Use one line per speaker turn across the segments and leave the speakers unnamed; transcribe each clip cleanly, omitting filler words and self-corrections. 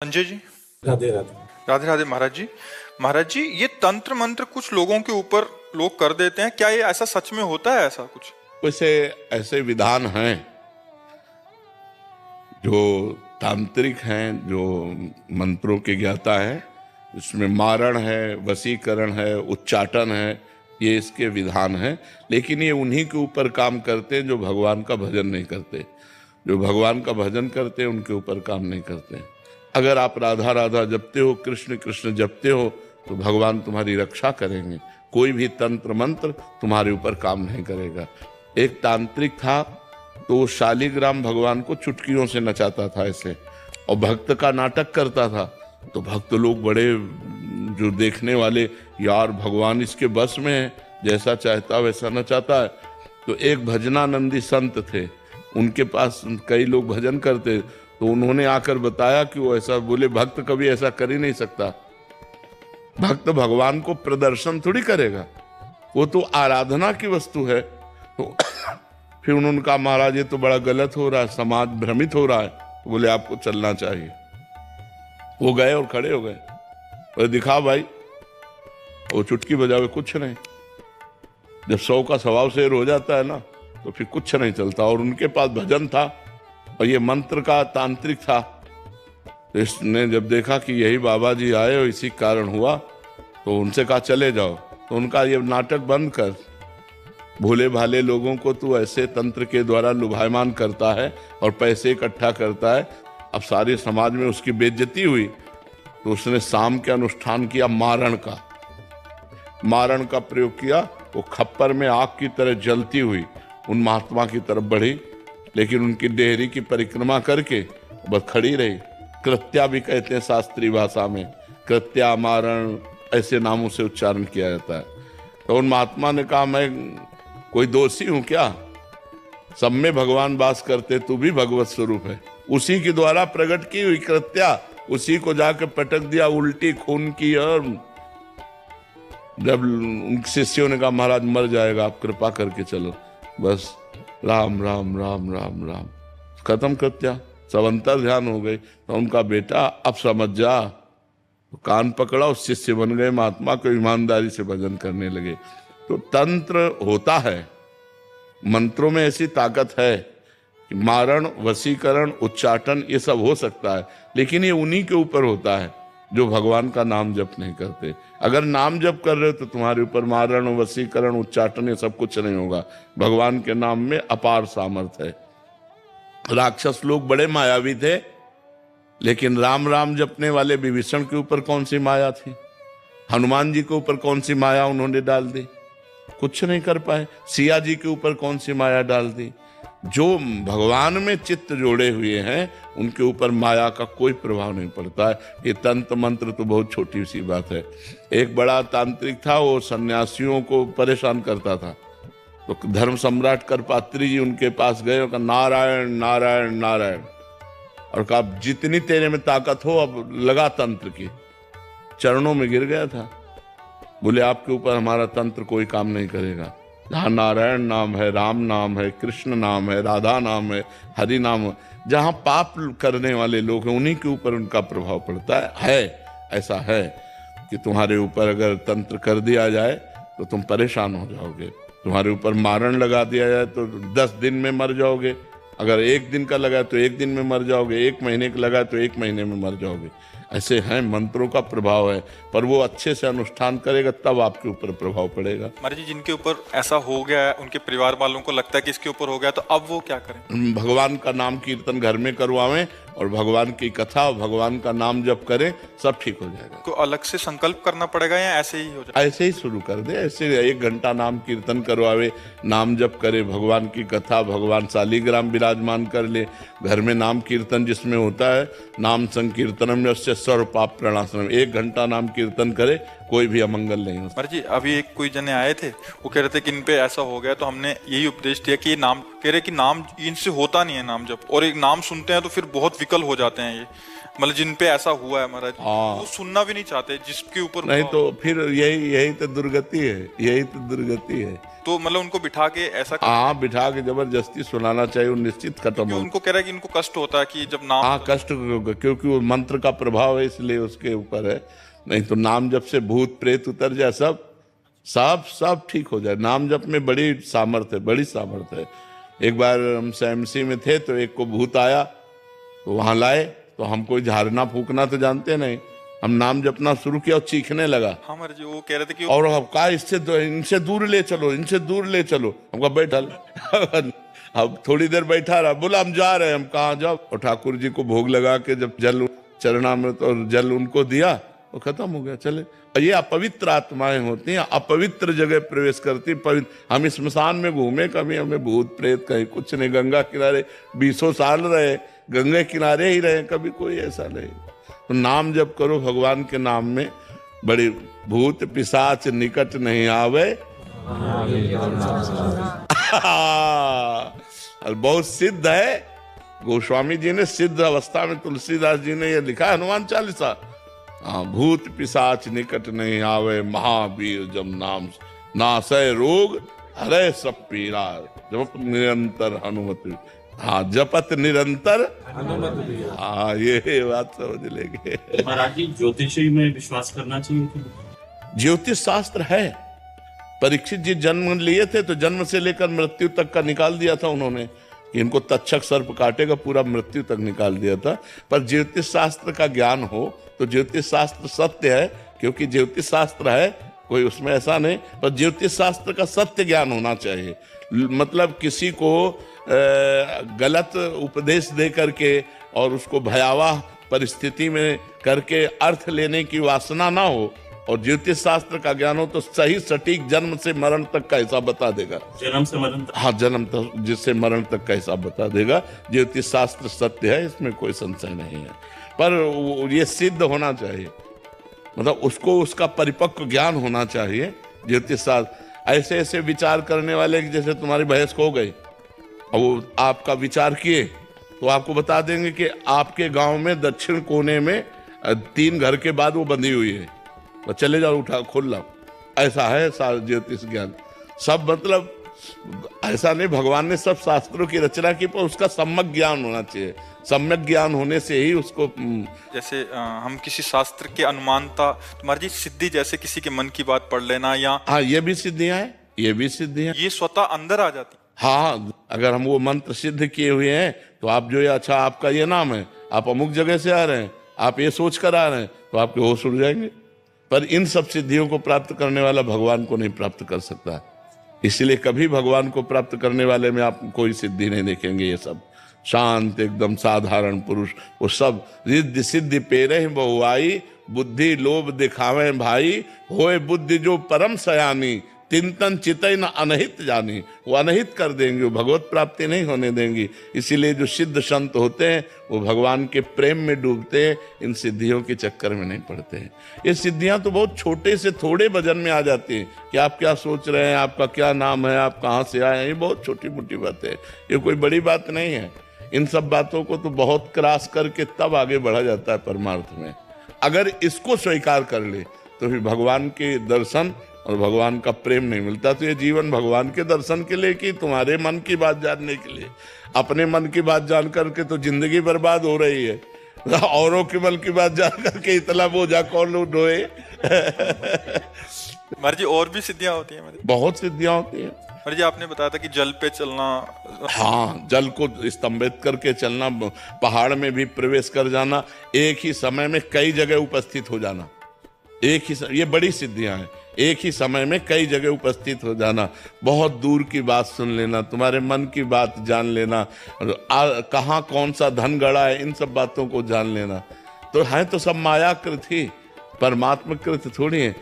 संजय जी।
राधे राधे।
राधे राधे महाराज जी। महाराज जी, ये तंत्र मंत्र कुछ लोगों के ऊपर लोग कर देते हैं, क्या ये ऐसा सच में होता है? ऐसा कुछ
वैसे ऐसे विधान हैं जो तांत्रिक हैं, जो मंत्रों के ज्ञाता हैं, इसमें मारण है, वशीकरण है, उच्चाटन है, ये इसके विधान हैं। लेकिन ये उन्हीं के ऊपर काम करते हैं जो भगवान का भजन नहीं करते। जो भगवान का भजन करते हैं उनके ऊपर काम नहीं करते। अगर आप राधा राधा जपते हो, कृष्ण कृष्ण जपते हो, तो भगवान तुम्हारी रक्षा करेंगे। कोई भी तंत्र मंत्र तुम्हारे ऊपर काम नहीं करेगा। एक तांत्रिक था तो वो शालिग्राम भगवान को चुटकियों से नचाता था ऐसे, और भक्त का नाटक करता था। तो भक्त लोग बड़े, जो देखने वाले, यार भगवान इसके बस में है, जैसा चाहता वैसा नचाता है। तो एक भजनानंदी संत थे, उनके पास कई लोग भजन करते, तो उन्होंने आकर बताया कि वो ऐसा बोले, भक्त कभी ऐसा कर ही नहीं सकता। भक्त भगवान को प्रदर्शन थोड़ी करेगा, वो तो आराधना की वस्तु है। तो फिर उन्होंने कहा, महाराज ये तो बड़ा गलत हो रहा है, समाज भ्रमित हो रहा है। तो बोले आपको चलना चाहिए। वो गए और खड़े हो गए, बोले दिखा भाई। वो चुटकी बजावे, कुछ नहीं। जब 100 का स्वभाव शेर हो जाता है ना, तो फिर कुछ नहीं चलता। और उनके पास भजन था और ये मंत्र का तांत्रिक था। तो इसने जब देखा कि यही बाबा जी आए और इसी कारण हुआ, तो उनसे कहा चले जाओ। तो उनका ये नाटक बंद कर, भोले भाले लोगों को तू ऐसे तंत्र के द्वारा लुभायमान करता है और पैसे इकट्ठा करता है। अब सारे समाज में उसकी बेइज्जती हुई, तो उसने शाम के अनुष्ठान किया मारण का प्रयोग किया। वो खप्पर में आग की तरह जलती हुई उन महात्मा की तरफ बढ़ी, लेकिन उनकी डेहरी की परिक्रमा करके बस खड़ी रही। कृत्या भी कहते हैं शास्त्रीय भाषा में, कृत्या, मारण, ऐसे नामों से उच्चारण किया जाता है। तो उन महात्मा ने कहा, मैं कोई दोषी हूं क्या? सब में भगवान वास करते, तू भी भगवत स्वरूप है। उसी के द्वारा प्रकट की हुई कृत्या, उसी को जाकर पटक दिया, उल्टी खून की। और जब उन शिष्यों ने कहा, महाराज मर जाएगा, आप कृपा करके चलो। बस राम राम राम राम राम, खत्म कृत्या। सब अंतर ध्यान हो गई। तो उनका बेटा, अब समझ जा। तो कान पकड़ा, उस शिष्य बन गए महात्मा को, ईमानदारी से भजन करने लगे। तो तंत्र होता है, मंत्रों में ऐसी ताकत है कि मारण, वशीकरण, उच्चाटन ये सब हो सकता है। लेकिन ये उन्हीं के ऊपर होता है जो भगवान का नाम जप नहीं करते। अगर नाम जप कर रहे हो तो तुम्हारे ऊपर मारण, वशीकरण, उच्चाटन ये सब कुछ नहीं होगा। भगवान के नाम में अपार सामर्थ्य है। राक्षस लोग बड़े मायावी थे, लेकिन राम राम जपने वाले विभीषण के ऊपर कौन सी माया थी? हनुमान जी के ऊपर कौन सी माया उन्होंने डाल दी? कुछ नहीं कर पाए। सिया जी के ऊपर कौन सी माया डाल दी? जो भगवान में चित्त जोड़े हुए हैं उनके ऊपर माया का कोई प्रभाव नहीं पड़ता है। ये तंत्र मंत्र तो बहुत छोटी सी बात है। एक बड़ा तांत्रिक था, वो सन्यासियों को परेशान करता था। तो धर्म सम्राट करपात्री जी उनके पास गए और कहा, नारायण नारायण नारायण, और कहा जितनी तेरे में ताकत हो अब लगा तंत्र की। चरणों में गिर गया था। बोले आपके ऊपर हमारा तंत्र कोई काम नहीं करेगा। जहाँ नारायण नाम है, राम नाम है, कृष्ण नाम है, राधा नाम है, हरि नाम है, जहाँ पाप करने वाले लोग हैं उन्हीं के ऊपर उनका प्रभाव पड़ता है। ऐसा है कि तुम्हारे ऊपर अगर तंत्र कर दिया जाए तो तुम परेशान हो जाओगे। तुम्हारे ऊपर मारण लगा दिया जाए तो 10 दिन में मर जाओगे। अगर 1 दिन का लगा तो 1 दिन में मर जाओगे, 1 महीने का लगा तो 1 महीने में मर जाओगे। ऐसे हैं, मंत्रों का प्रभाव है। पर वो अच्छे से अनुष्ठान करेगा तब आपके ऊपर प्रभाव पड़ेगा।
महाराज जी, जिनके ऊपर ऐसा हो गया है, उनके परिवार वालों को लगता है कि इसके ऊपर हो गया, तो अब वो क्या करें?
भगवान का नाम कीर्तन घर में करवावें और भगवान की कथा और भगवान का नाम जप करें, सब ठीक हो जाएगा।
को अलग से संकल्प करना पड़ेगा या ऐसे ही हो जाएगा?
ऐसे ही शुरू कर दे। ऐसे 1 घंटा नाम कीर्तन करवावे, नाम जप करे, भगवान की कथा, भगवान शालिग्राम विराजमान कर ले। घर में नाम कीर्तन जिसमें होता है, नाम संकीर्तनम यस्य सर्व पाप प्रणाशनम, 1 घंटा नाम कीर्तन करे, कोई भी अमंगल नहीं हो।
महाराज जी, अभी एक कोई जने आए थे, वो कह रहे थे कि इन पे ऐसा हो गया, तो हमने यही उपदेश दिया कि ये नाम, कह रहे कि नाम इनसे होता नहीं है नाम जब, और एक नाम सुनते हैं तो फिर बहुत विकल हो जाते हैं ये। मतलब जिन पे ऐसा हुआ है महाराज,
हाँ।
वो सुनना भी नहीं चाहते जिसके ऊपर
नहीं
हुआ।
तो फिर यही यही तो दुर्गति है, यही तो दुर्गति है।
तो मतलब उनको बिठा के ऐसा
हाँ, बिठा के जबरदस्ती सुनाना चाहिए, वो निश्चित खत्म
क्योंकि
हो।
उनको कह रहा है कि इनको कष्ट होता है कि जब नाम
हाँ, कष्ट होगा, क्योंकि वो मंत्र का प्रभाव है इसलिए उसके ऊपर है। नहीं तो नाम जप से भूत प्रेत उतर जाए, सब सब सब ठीक हो जाए। नाम जप में बड़ी सामर्थ्य है, बड़ी सामर्थ्य है। एक बार हम एमसी में थे तो एक को भूत आया, तो वहां लाए, तो हम कोई झाड़ना फूकना तो जानते नहीं, हम नाम जपना शुरू किया और चीखने लगा।
हाँ महाराज जी, वो कह रहे थे कि
और अब कहा इनसे दूर ले चलो, इनसे दूर ले चलो। हमको बैठल अब थोड़ी देर बैठा रहा, बोला हम जा रहे हैं। हम कहाँ जाओ? और ठाकुर जी को भोग लगा के जब जल चरणामृत और जल उनको दिया, वो खत्म हो गया, चले। और ये अपवित्र आत्माएं होती हैं, अपवित्र जगह प्रवेश करती। पवित्र हम स्मशान में घूमे, कभी हमें भूत प्रेत कहीं कुछ नहीं। गंगा किनारे 20 साल रहे, गंगा किनारे ही रहे, कभी कोई ऐसा नहीं। तो नाम जप करो भगवान के नाम में, बड़ी भूत पिशाच निकट नहीं आवे। और बहुत सिद्ध है, गोस्वामी जी ने सिद्ध अवस्था में, तुलसीदास जी ने ये लिखा है हनुमान चालीसा। हाँ, भूत पिशाच निकट नहीं आवे, महावीर जब नाम नासय रोग हरे सब पीरा, जप निरंतर हनुमत। हाँ, जपत निरंतर हनुमत। हाँ, ये बात समझ लेंगे।
महाराज जी, ज्योतिषी में विश्वास करना चाहिए?
ज्योतिष शास्त्र है। परीक्षित जी जन्म लिए थे तो जन्म से लेकर मृत्यु तक का निकाल दिया था उन्होंने, कि इनको तक्षक सर्प काटेगा, पूरा मृत्यु तक निकाल दिया था। पर ज्योतिष शास्त्र का ज्ञान हो तो ज्योतिष शास्त्र सत्य है, क्योंकि ज्योतिष शास्त्र है, कोई उसमें ऐसा नहीं। पर ज्योतिष शास्त्र का सत्य ज्ञान होना चाहिए। मतलब किसी को गलत उपदेश दे करके और उसको भयावह परिस्थिति में करके अर्थ लेने की वासना ना हो, और ज्योतिष शास्त्र का ज्ञान हो तो सही सटीक जन्म से मरण तक का हिसाब बता देगा।
जन्म से मरण तक?
हाँ, जन्म तक जिससे मरण तक का हिसाब बता देगा। ज्योतिष शास्त्र सत्य है, इसमें कोई संशय नहीं है। पर ये सिद्ध होना चाहिए, मतलब उसको उसका परिपक्व ज्ञान होना चाहिए। ज्योतिष शास्त्र ऐसे ऐसे विचार करने वाले, जैसे तुम्हारी भैंस खो गई और वो आपका विचार किए, तो आपको बता देंगे कि आपके गांव में दक्षिण कोने में 3 घर के बाद वो बंधी हुई है, तो चले जाओ, उठा खोल लो। ऐसा है ज्योतिष ज्ञान सब। मतलब ऐसा नहीं, भगवान ने सब शास्त्रों की रचना की, पर उसका सम्यक ज्ञान होना चाहिए। सम्यक ज्ञान होने से ही उसको
जैसे हम किसी शास्त्र के अनुमानता, तुम्हारी जी सिद्धि, जैसे किसी के मन की बात पढ़ लेना, या
हाँ, ये भी सिद्धियां हैं, ये भी सिद्धियां।
ये स्वतः अंदर आ जाती।
हाँ, अगर हम वो मंत्र सिद्ध किए हुए हैं तो आप जो ये, अच्छा आपका ये नाम है, आप अमुक जगह से आ रहे हैं, आप ये सोच कर आ रहे हैं, तो आपके होश उड़ जाएंगे। पर इन सब सिद्धियों को प्राप्त करने वाला भगवान को नहीं प्राप्त कर सकता। इसलिए कभी भगवान को प्राप्त करने वाले में आप कोई सिद्धि नहीं देखेंगे। ये सब शांत एकदम साधारण पुरुष, वो सब रिद्धि सिद्धि पेरे बहुआई, बुद्धि लोभ दिखावे भाई, होए बुद्धि जो परम सयानी, तिंतन चितई न अनहित जानी। वो अनहित कर देंगे, वो भगवत प्राप्ति नहीं होने देंगी। इसीलिए जो सिद्ध संत होते हैं वो भगवान के प्रेम में डूबते हैं, इन सिद्धियों के चक्कर में नहीं पड़ते हैं। ये सिद्धियां तो बहुत छोटे से थोड़े वजन में आ जाती हैं कि आप क्या सोच रहे हैं, आपका क्या नाम है, आप कहाँ से आए हैं, ये बहुत छोटी मोटी बातें हैं, ये कोई बड़ी बात नहीं है। इन सब बातों को तो बहुत क्रॉस करके तब आगे बढ़ा जाता है परमार्थ में। अगर इसको स्वीकार कर ले तो फिर भगवान के दर्शन और भगवान का प्रेम नहीं मिलता। तो ये जीवन भगवान के दर्शन के लिए कि तुम्हारे मन की बात जानने के लिए? अपने मन की बात जान करके तो जिंदगी बर्बाद हो रही है, औरों के मन की बात जान करके इतना बोझा कौन लोग ढोए।
महाराज जी, और भी सिद्धियां होती हैं?
बहुत सिद्धियां होती हैं।
महाराज जी, आपने बताया था कि जल पे चलना।
हाँ, जल को स्तंभित करके चलना, पहाड़ में भी प्रवेश कर जाना, एक ही समय में कई जगह उपस्थित हो जाना, एक ही ये बड़ी सिद्धियां हैं। एक ही समय में कई जगह उपस्थित हो जाना, बहुत दूर की बात सुन लेना, तुम्हारे मन की बात जान लेना, कहाँ कौन सा धन गड़ा है, इन सब बातों को जान लेना। तो है तो सब मायाकृत ही, परमात्मा कृत थोड़ी है।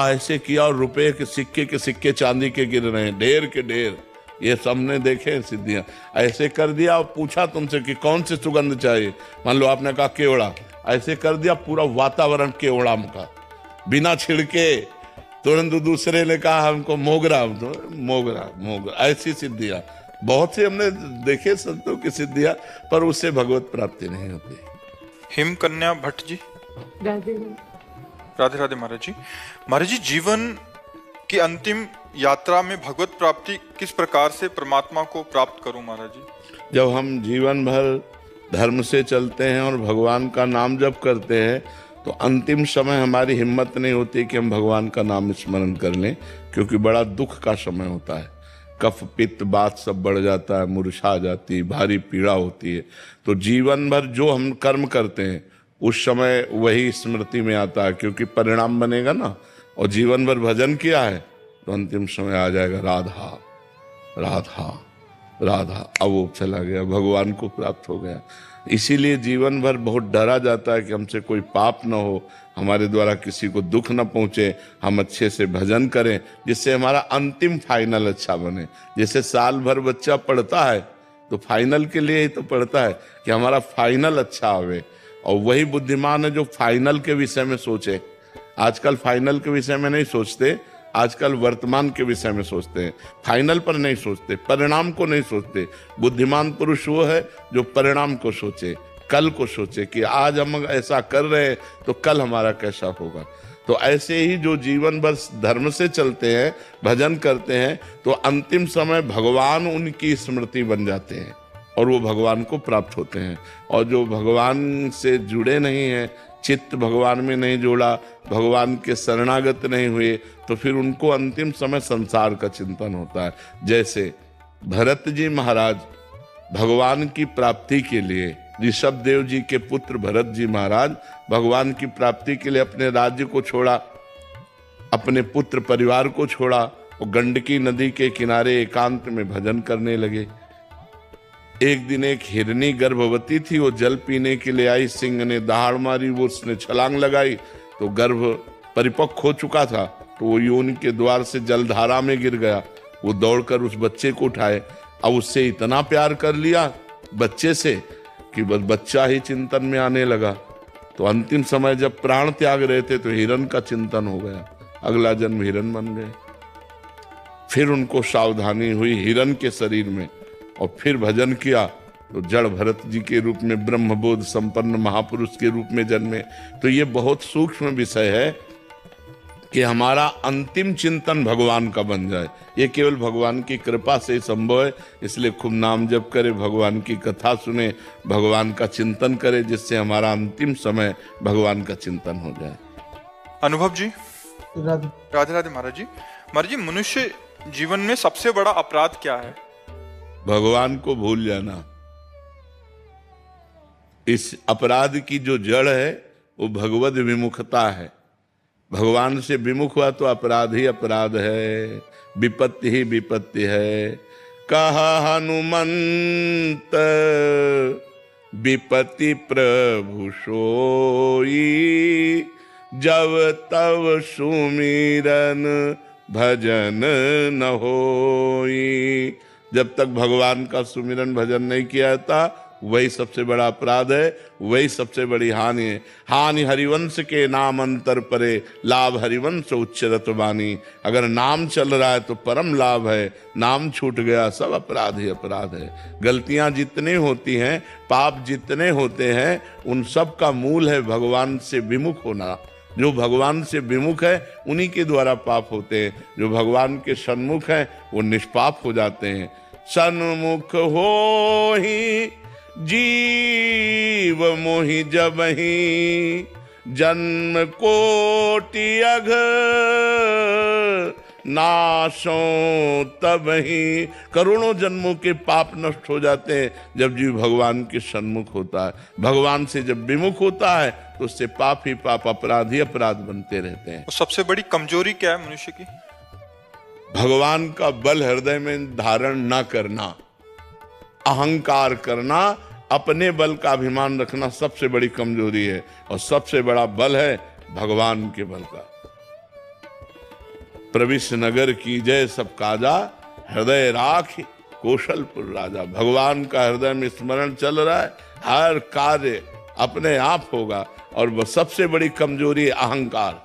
ऐसे किया और रुपए के सिक्के चांदी के गिर रहे हैं, ढेर के ढेर, ये सबने देखे सिद्धियां। ऐसे कर दिया और पूछा तुमसे कि कौन सी सुगंध चाहिए, मान लो आपने कहा केवड़ा, ऐसे कर दिया पूरा वातावरण केवड़ा का, बिना छिड़के। तुरंत दूसरे ने कहा हमको मोगरा, तो मोगरा। ऐसी सिद्धियां बहुत से हमने देखे संतों की सिद्धियां, पर उससे भगवत प्राप्ति नहीं होती।
हिम कन्या भट्ट जी।
राधे
राधे राधे महाराज जी जीवन की अंतिम यात्रा में भगवत प्राप्ति किस प्रकार से परमात्मा को प्राप्त करूं महाराज जी?
जब हम जीवन भर धर्म से चलते हैं और भगवान का नाम जप करते हैं तो अंतिम समय हमारी हिम्मत नहीं होती कि हम भगवान का नाम स्मरण कर लें, क्योंकि बड़ा दुख का समय होता है। कफ पित्त बात सब बढ़ जाता है, मूर्छा आ जाती है, भारी पीड़ा होती है। तो जीवन भर जो हम कर्म करते हैं उस समय वही स्मृति में आता है, क्योंकि परिणाम बनेगा ना। और जीवन भर भजन किया है तो अंतिम समय आ जाएगा राधा राधा राधा, अब वो चला गया, भगवान को प्राप्त हो गया। इसीलिए जीवन भर बहुत डरा जाता है कि हमसे कोई पाप न हो, हमारे द्वारा किसी को दुख न पहुंचे, हम अच्छे से भजन करें जिससे हमारा अंतिम फाइनल अच्छा बने। जैसे साल भर बच्चा पढ़ता है तो फाइनल के लिए ही तो पढ़ता है कि हमारा फाइनल अच्छा आवे, और वही बुद्धिमान है जो फाइनल के विषय में सोचे। आजकल फाइनल के विषय में नहीं सोचते, आजकल वर्तमान के विषय में सोचते हैं। फाइनल पर नहीं सोचते, परिणाम को नहीं सोचते। बुद्धिमान पुरुष वो है जो परिणाम को सोचे, कल को सोचे कि आज हम ऐसा कर रहे हैं तो कल हमारा कैसा होगा। तो ऐसे ही जो जीवन भर धर्म से चलते हैं, भजन करते हैं, तो अंतिम समय भगवान उनकी स्मृति बन जाते हैं और वो भगवान को प्राप्त होते हैं। और जो भगवान से जुड़े नहीं हैं, चित्त भगवान में नहीं जोड़ा, भगवान के शरणागत नहीं हुए, तो फिर उनको अंतिम समय संसार का चिंतन होता है। जैसे भरत जी महाराज भगवान की प्राप्ति के लिए, ऋषभ देव जी के पुत्र भरत जी महाराज भगवान की प्राप्ति के लिए अपने राज्य को छोड़ा, अपने पुत्र परिवार को छोड़ा और गंडकी नदी के किनारे एकांत में भजन करने लगे। एक दिन एक हिरनी गर्भवती थी, वो जल पीने के लिए आई, सिंह ने दहाड़ मारी, वो उसने छलांग लगाई तो गर्भ परिपक्व हो चुका था, तो वो योनि के द्वार से जलधारा में गिर गया। वो दौड़कर उस बच्चे को उठाए, अब उससे इतना प्यार कर लिया बच्चे से कि बस बच्चा ही चिंतन में आने लगा। तो अंतिम समय जब प्राण त्याग रहे थे तो हिरण का चिंतन हो गया, अगला जन्म हिरण बन गए। फिर उनको सावधानी हुई हिरण के शरीर में, और फिर भजन किया तो जड़ भरत जी के रूप में ब्रह्मबोध संपन्न महापुरुष के रूप में जन्मे। तो ये बहुत सूक्ष्म विषय है कि हमारा अंतिम चिंतन भगवान का बन जाए। ये केवल भगवान की कृपा से ही संभव है। इसलिए खूब नाम जप करे, भगवान की कथा सुने, भगवान का चिंतन करे, जिससे हमारा अंतिम समय भगवान का चिंतन हो जाए।
अनुभव जी। राधे राधे महाराज जी मनुष्य जीवन में सबसे बड़ा अपराध क्या है?
भगवान को भूल जाना। इस अपराध की जो जड़ है वो भगवद विमुखता है। भगवान से विमुख हुआ तो अपराध ही अपराध है, विपत्ति ही विपत्ति है। कहा हनुमंत विपत्ति प्रभु सोई, जब तब सुमिरन भजन न होई। जब तक भगवान का सुमिरन भजन नहीं किया था वही सबसे बड़ा अपराध है, वही सबसे बड़ी हानि है। हानि हरिवंश के नाम अंतर परे, लाभ हरिवंश उच्चरत वाणी। अगर नाम चल रहा है तो परम लाभ है, नाम छूट गया सब अपराध ही अपराध है। गलतियां जितनी होती हैं, पाप जितने होते हैं, उन सब का मूल है भगवान से विमुख होना। जो भगवान से विमुख है उन्हीं के द्वारा पाप होते हैं, जो भगवान के सन्मुख हैं वो निष्पाप हो जाते हैं। सन्मुख हो ही जीव मोहि जबहि, जन्म कोटि अघ नाशों तबहि। करोड़ों जन्मों के पाप नष्ट हो जाते हैं जब जीव भगवान के सन्मुख होता है। भगवान से जब विमुख होता है तो उससे पाप ही पाप, अपराध ही अपराध बनते रहते हैं।
सबसे बड़ी कमजोरी क्या है मनुष्य की?
भगवान का बल हृदय में धारण न करना, अहंकार करना, अपने बल का अभिमान रखना सबसे बड़ी कमजोरी है। और सबसे बड़ा बल है भगवान के बल का। प्रविश नगर की जय सब काजा, हृदय राख कौशलपुर राजा। भगवान का हृदय में स्मरण चल रहा है, हर कार्य अपने आप होगा। और वह सबसे बड़ी कमजोरी है अहंकार।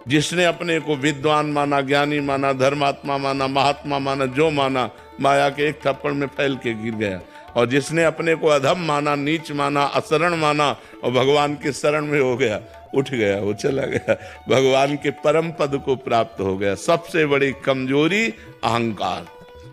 जिसने अपने को विद्वान माना, ज्ञानी माना, धर्मात्मा माना, महात्मा माना, जो माना, माया के एक थप्पड़ में फैल के गिर गया। और जिसने अपने को अधम माना, नीच माना, असरण माना और भगवान के शरण में हो गया, उठ गया, वो चला गया, भगवान के परम पद को प्राप्त हो गया। सबसे बड़ी कमजोरी अहंकार।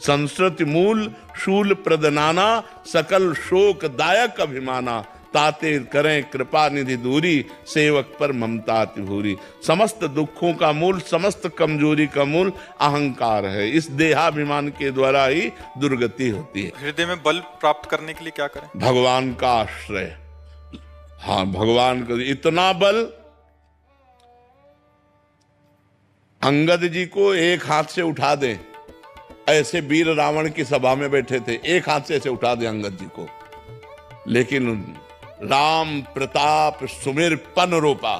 संस्कृति मूल शूल प्रदनाना, सकल शोक दायक अभिमाना, ताते करें कृपा निधि दूरी, सेवक पर ममता अति भूरी। समस्त दुखों का मूल, समस्त कमजोरी का मूल अहंकार है। इस देहाभिमान के द्वारा ही दुर्गति होती है।
हृदय में बल प्राप्त करने के लिए क्या करें?
भगवान का आश्रय। हाँ, भगवान का इतना बल, अंगद जी को एक हाथ से उठा दें, ऐसे वीर रावण की सभा में बैठे थे, एक हाथ से ऐसे उठा दे अंगद जी को, लेकिन राम प्रताप सुमिर पन रोपा,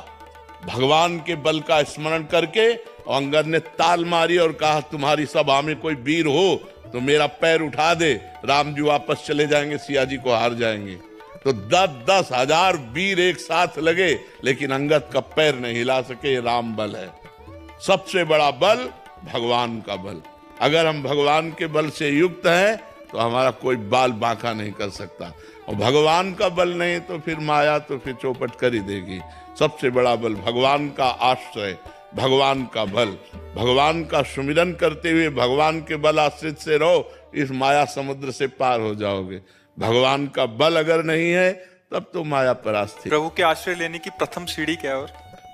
भगवान के बल का स्मरण करके अंगद ने ताल मारी और कहा तुम्हारी सभा में कोई वीर हो तो मेरा पैर उठा दे, राम जी वापस चले जाएंगे, सिया जी को हार जाएंगे। तो 10-10 हजार वीर एक साथ लगे, लेकिन अंगद का पैर नहीं हिला सके। ये राम बल है। सबसे बड़ा बल भगवान का बल। अगर हम भगवान के बल से युक्त हैं तो हमारा कोई बाल बांका नहीं कर सकता, और भगवान का बल नहीं तो फिर माया तो फिर चौपट कर ही देगी। सबसे बड़ा बल भगवान का आश्रय, भगवान का बल। भगवान का सुमिरन करते हुए भगवान के बल आश्रित से रहो, इस माया समुद्र से पार हो जाओगे। भगवान का बल अगर नहीं है तब तो माया परास्थित।
प्रभु के आश्रय लेने की प्रथम सीढ़ी क्या है? और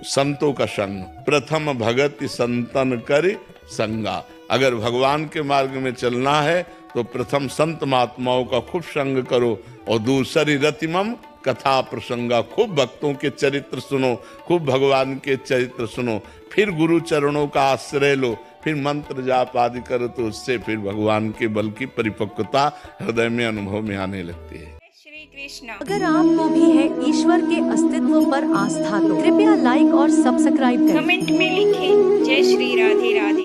संतों का संग। प्रथम भगति संतन कर संगा। अगर भगवान के मार्ग में चलना है तो प्रथम संत महात्माओं का खूब संग करो, और दूसरी रतिमम कथा प्रसंगा। खूब भक्तों के चरित्र सुनो, खूब भगवान के चरित्र सुनो, फिर गुरु चरणों का आश्रय लो, फिर मंत्र जाप आदि करो, तो उससे फिर भगवान के बल की परिपक्वता हृदय में अनुभव में आने लगती है।
श्री कृष्ण।
अगर आपको भी है ईश्वर के अस्तित्व पर आस्था तो कृपया लाइक और सब्सक्राइब करें।
कमेंट में लिखें जय श्री राधे राधे।